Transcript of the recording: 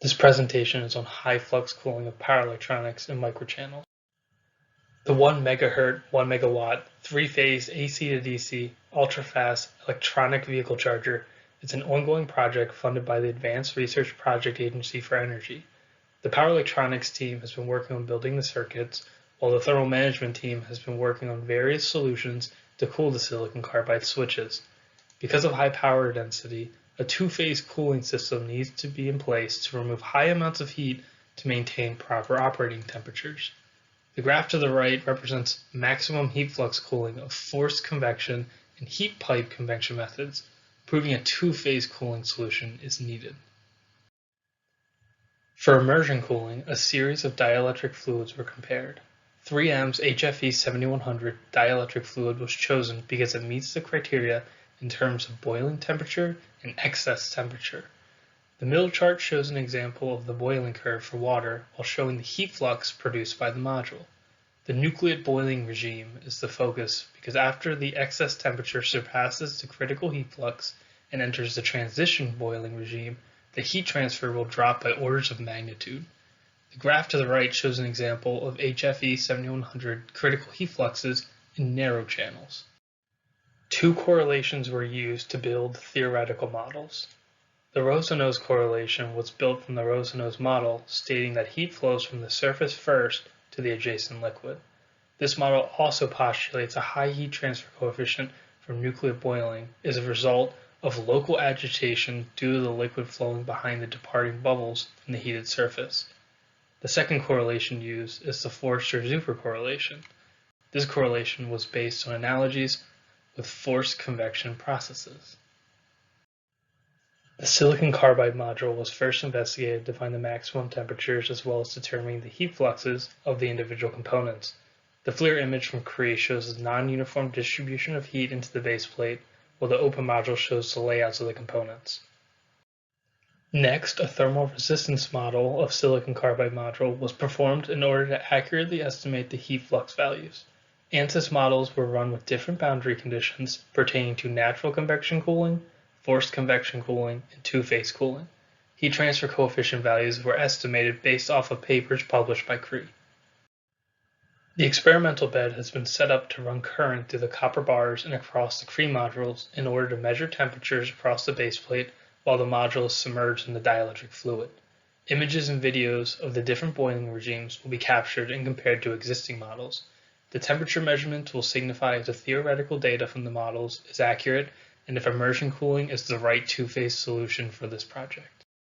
This presentation is on high flux cooling of power electronics and microchannels. The 1 MHz, 1 MW, 3-phase AC to DC, ultra-fast electronic vehicle charger is an ongoing project funded by the Advanced Research Project Agency for Energy. The power electronics team has been working on building the circuits, while the thermal management team has been working on various solutions to cool the silicon carbide switches. Because of high power density, a 2-phase cooling system needs to be in place to remove high amounts of heat to maintain proper operating temperatures. The graph to the right represents maximum heat flux cooling of forced convection and heat pipe convection methods, proving a 2-phase cooling solution is needed. For immersion cooling, a series of dielectric fluids were compared. 3M's HFE 7100 dielectric fluid was chosen because it meets the criteria in terms of boiling temperature and excess temperature. The middle chart shows an example of the boiling curve for water while showing the heat flux produced by the module. The nucleate boiling regime is the focus because after the excess temperature surpasses the critical heat flux and enters the transition boiling regime, the heat transfer will drop by orders of magnitude. The graph to the right shows an example of HFE 7100 critical heat fluxes in narrow channels. Two correlations were used to build theoretical models. The Rosenose correlation was built from the Rosenose model, stating that heat flows from the surface first to the adjacent liquid. This model also postulates a high heat transfer coefficient from nucleate boiling is a result of local agitation due to the liquid flowing behind the departing bubbles in the heated surface. The second correlation used is the Forster-Zuper correlation. This correlation was based on analogies with forced convection processes. The silicon carbide module was first investigated to find the maximum temperatures as well as determining the heat fluxes of the individual components. The FLIR image from Cree shows the non-uniform distribution of heat into the base plate, while the open module shows the layouts of the components. Next, a thermal resistance model of silicon carbide module was performed in order to accurately estimate the heat flux values. ANSYS models were run with different boundary conditions pertaining to natural convection cooling, forced convection cooling, and 2-phase cooling. Heat transfer coefficient values were estimated based off of papers published by Cree. The experimental bed has been set up to run current through the copper bars and across the Cree modules in order to measure temperatures across the base plate while the module is submerged in the dielectric fluid. Images and videos of the different boiling regimes will be captured and compared to existing models. The temperature measurement will signify if the theoretical data from the models is accurate and if immersion cooling is the right 2-phase solution for this project.